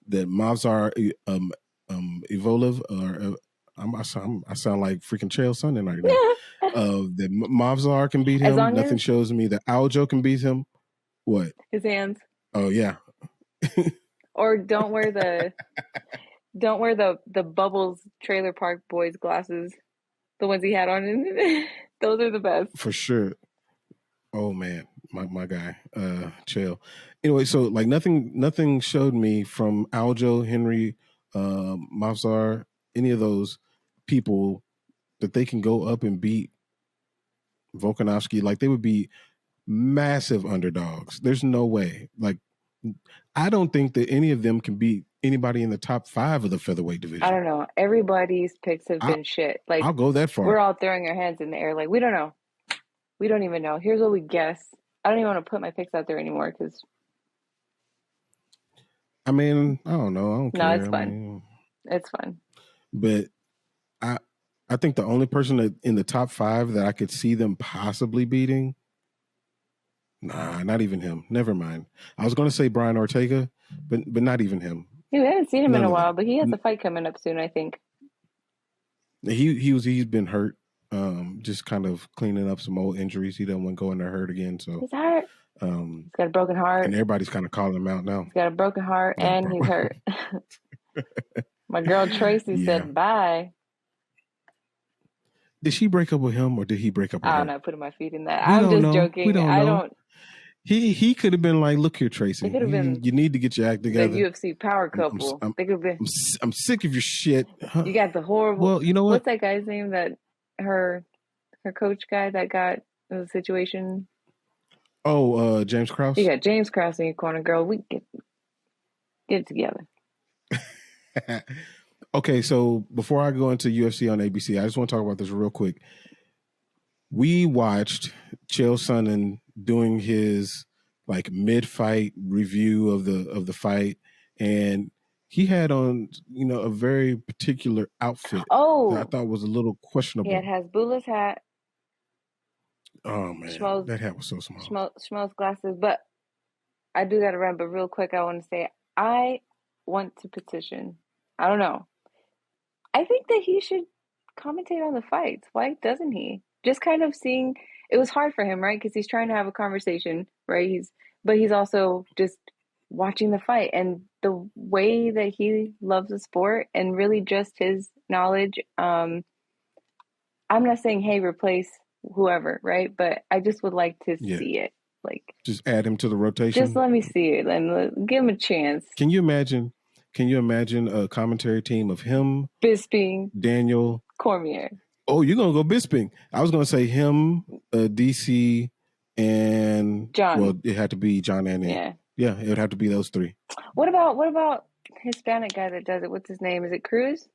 Mavzar Evolov or I sound like freaking Chael Sonnen right now. That Mavzar can beat him. Nothing shows me that Aljo can beat him. What? His hands. Oh yeah. Or don't wear the Bubbles Trailer Park Boys glasses. The ones he had on. Those are the best. For sure. Oh man, my guy, Chael. Anyway, so like nothing showed me from Aljo, Henry, Mavzar, any of those people that they can go up and beat Volkanovski. Like, they would be massive underdogs. There's no way. Like, I don't think that any of them can beat anybody in the top 5 of the featherweight division. I don't know. Everybody's picks have been shit. Like, I'll go that far. We're all throwing our hands in the air. Like, we don't know. We don't even know. Here's what we guess. I don't even want to put my picks out there anymore because. I mean, I don't know. I don't care. No, it's fun. It's fun. But I think the only person that in the top 5 that I could see them possibly beating, nah, not even him. Never mind. I was going to say Brian Ortega, but not even him. We haven't seen him in a while, but he has a fight coming up soon, I think. He's been hurt. Just kind of cleaning up some old injuries. He doesn't want to go in there hurt again. So he's hurt. He's got a broken heart, and everybody's kind of calling him out now. He's got a broken heart, and he's hurt. My girl Tracy said bye. Did she break up with him, or did he break up with her? I'm not putting my feet in that. I'm just joking. We don't know. He could have been like, look here, Tracy. You need to get your act together. The UFC power couple. I'm sick of your shit. Huh? You got the horrible. Well, you know what? What's that guy's name? That her coach guy that got in the situation. Oh, James Krause. You got James Krause in your corner, girl. We get it together. Okay, so before I go into UFC on ABC, I just want to talk about this real quick. We watched Chael Sonnen doing his like mid-fight review of the fight, and he had on a very particular outfit. That I thought was a little questionable. Yeah, it has Bula's hat. Oh man, that hat was so small. Schmo's glasses, but I do got to run. But real quick, I want to say I want to petition. I don't know. I think that he should commentate on the fights. Why doesn't he? Just kind of seeing. It was hard for him, right? Because he's trying to have a conversation, right? But he's also just watching the fight, and the way that he loves the sport and really just his knowledge. I'm not saying, hey, replace whoever, right? But I just would like to see it. Like, just add him to the rotation. Just let me see it and give him a chance. Can you imagine a commentary team of him, Bisping, Daniel, Cormier? Oh, you're gonna go Bisping. I was gonna say him, DC, and John. Well, it had to be John and yeah, it would have to be those 3. What about Hispanic guy that does it? What's his name? Is it Cruz?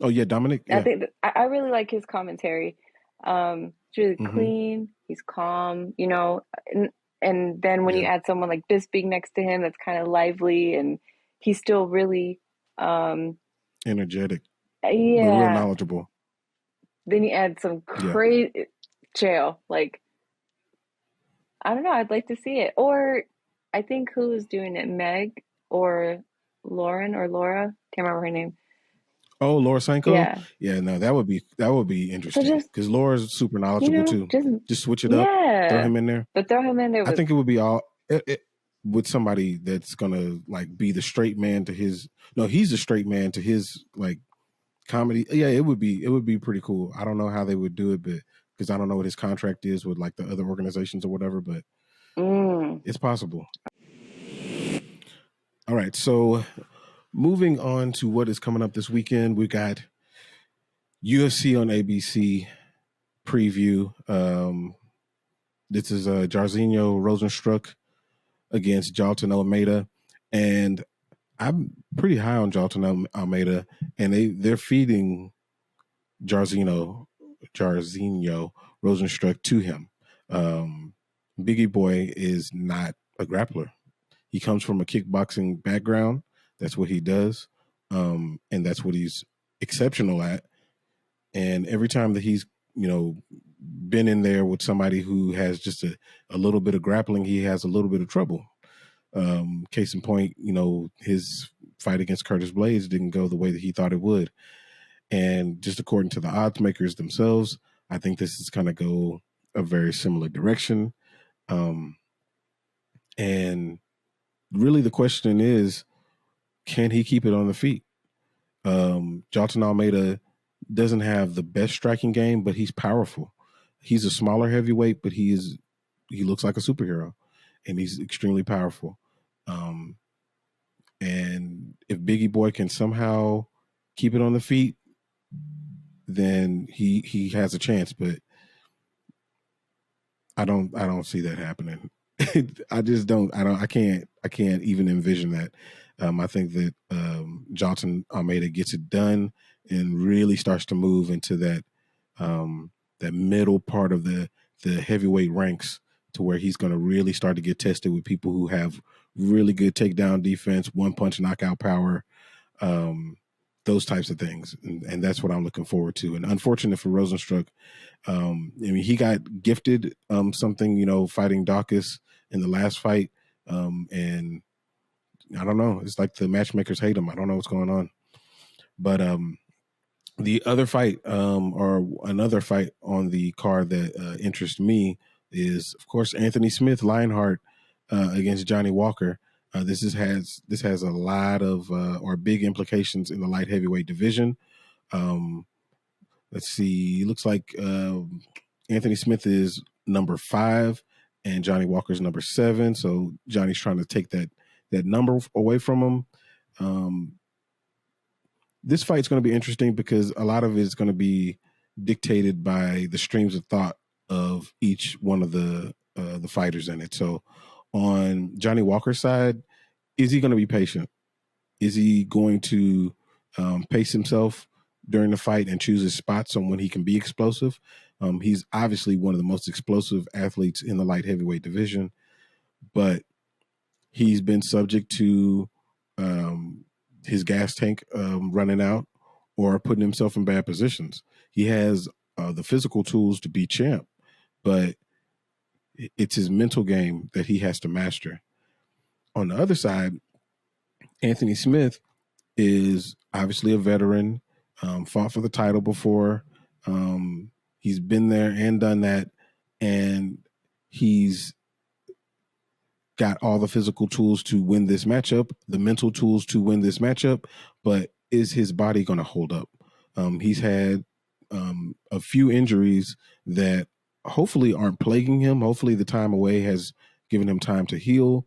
Oh yeah, Dominic. Yeah. I think I really like his commentary. It's really clean. He's calm, and then when you add someone like Bisping next to him, that's kind of lively, and he's still really energetic. Yeah, but real knowledgeable. Then you add some crazy Chael. Like, I don't know. I'd like to see it. Or I think who was doing it, Meg or Lauren or Laura? Can't remember her name. Oh, Laura Sanko. Yeah. No, that would be interesting because Laura's super knowledgeable too. Just switch it up. Throw him in there. But throw him in there. I think it would be all with somebody that's gonna like be the straight man to his. No, he's the straight man to his like Comedy, yeah, it would be pretty cool. I don't know how they would do it, but because I don't know what his contract is with like the other organizations or whatever, but it's possible. All right, so moving on to what is coming up this weekend, we got UFC on ABC preview. This is Jairzinho Rozenstruik against Jalton Almeida, and I'm pretty high on Jalton Almeida, and they're feeding Jairzinho Rozenstruik to him. Biggie Boy is not a grappler. He comes from a kickboxing background. That's what he does, and that's what he's exceptional at. And every time that he's been in there with somebody who has just a little bit of grappling, he has a little bit of trouble. Case in point, his fight against Curtis Blades didn't go the way that he thought it would. And just according to the odds makers themselves, I think this is going to go a very similar direction. And really the question is, can he keep it on the feet? Jalton Almeida doesn't have the best striking game, but he's powerful. He's a smaller heavyweight, but he looks like a superhero, and he's extremely powerful. And if Biggie Boy can somehow keep it on the feet, then he has a chance. But I don't see that happening. I just don't. I can't even envision that. I think that Jalton Almeida gets it done and really starts to move into that that middle part of the heavyweight ranks, to where he's going to really start to get tested with people who have really good takedown defense, one punch knockout power, those types of things, and that's what I'm looking forward to. And unfortunate for Rozenstruik, I mean, he got gifted something, fighting Dawkins in the last fight, and I don't know. It's like the matchmakers hate him. I don't know what's going on, but the other fight, or another fight on the card that interests me is, of course, Anthony Smith Lionheart against Johnny Walker. This has a lot of or big implications in the light heavyweight division. Let's see. It looks like Anthony Smith is number 5 and Johnny Walker's number 7. So Johnny's trying to take that number away from him. This fight's going to be interesting because a lot of it is going to be dictated by the streams of thought of each one of the fighters in it. So on Johnny Walker's side, is he going to be patient? Is he going to pace himself during the fight and choose his spots on when he can be explosive? He's obviously one of the most explosive athletes in the light heavyweight division, but he's been subject to his gas tank running out or putting himself in bad positions. He has the physical tools to be champ, but it's his mental game that he has to master. On the other side, Anthony Smith is obviously a veteran, fought for the title before. He's been there and done that, and he's got all the physical tools to win this matchup, the mental tools to win this matchup, but is his body going to hold up? He's had a few injuries that hopefully aren't plaguing him. Hopefully the time away has given him time to heal,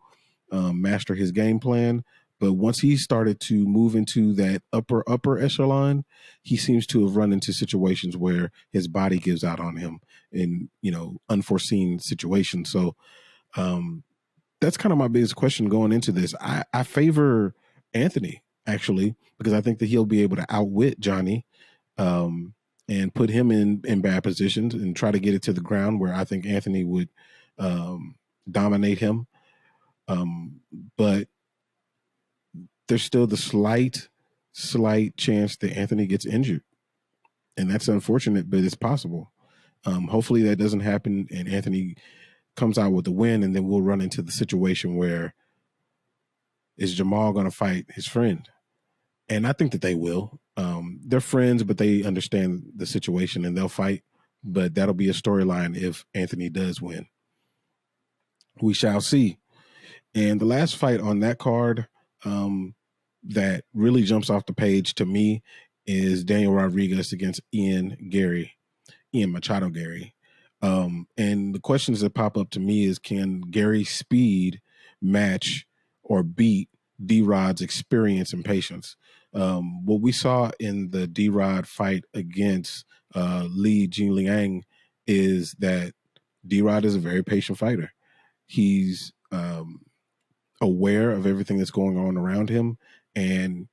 master his game plan. But once he started to move into that upper echelon, he seems to have run into situations where his body gives out on him in unforeseen situations. So that's kind of my biggest question going into this. I favor Anthony, actually, because I think that he'll be able to outwit Johnny, and put him in bad positions and try to get it to the ground, where I think Anthony would dominate him. But there's still the slight chance that Anthony gets injured, and that's unfortunate, but it's possible. Hopefully that doesn't happen and Anthony comes out with a win, and then we'll run into the situation where, is Jamal going to fight his friend? And I think that they will. They're friends, but they understand the situation and they'll fight. But that'll be a storyline if Anthony does win. We shall see. And the last fight on that card that really jumps off the page to me is Daniel Rodriguez against Ian Machado Gary. And the questions that pop up to me is, can Gary's speed match or beat D-Rod's experience and patience? What we saw in the D-Rod fight against Li Jingliang is that D-Rod is a very patient fighter. He's aware of everything that's going on around him, and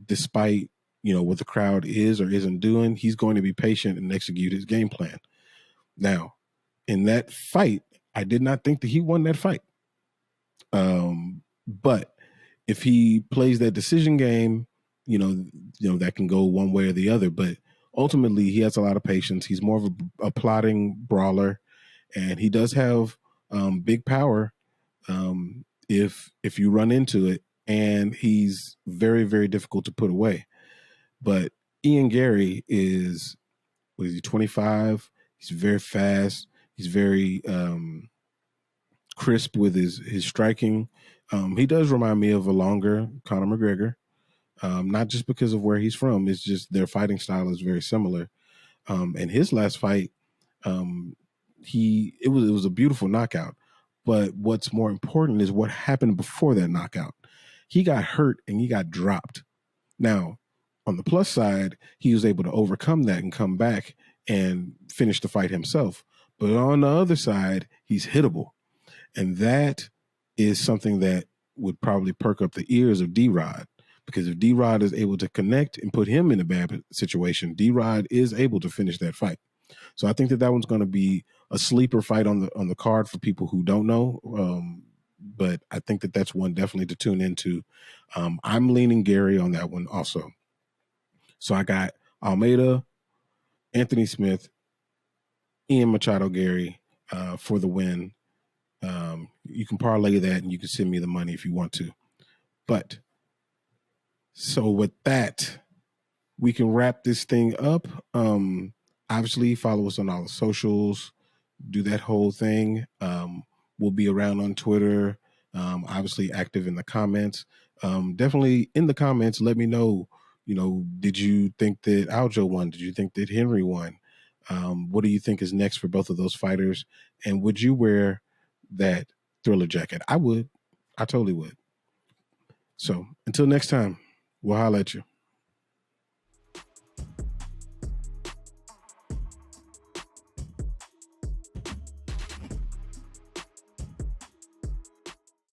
despite what the crowd is or isn't doing, he's going to be patient and execute his game plan. Now, in that fight, I did not think that he won that fight. But if he plays that decision game, that can go one way or the other. But ultimately, he has a lot of patience. He's more of a plotting brawler, and he does have big power if you run into it. And he's very, very difficult to put away. But Ian Gary is, what is he, 25? He's very fast. He's very crisp with his striking. He does remind me of a longer Conor McGregor, not just because of where he's from. It's just their fighting style is very similar. And his last fight, it was a beautiful knockout. But what's more important is what happened before that knockout. He got hurt and he got dropped. Now, on the plus side, he was able to overcome that and come back and finish the fight himself. But on the other side, he's hittable. And that is something that would probably perk up the ears of D-Rod. Because if D-Rod is able to connect and put him in a bad situation, D-Rod is able to finish that fight. So I think that one's going to be a sleeper fight on the card for people who don't know. But I think that that's one definitely to tune into. I'm leaning Gary on that one also. So I got Almeida, Anthony Smith, Ian Machado Gary for the win. You can parlay that and you can send me the money if you want to. But so with that, we can wrap this thing up. Obviously, follow us on all the socials. Do that whole thing. We'll be around on Twitter. Obviously, active in the comments. Definitely in the comments, let me know. Did you think that Aljo won? Did you think that Henry won? What do you think is next for both of those fighters? And would you wear that Thriller jacket? I would. I totally would. So until next time, we'll holler at you.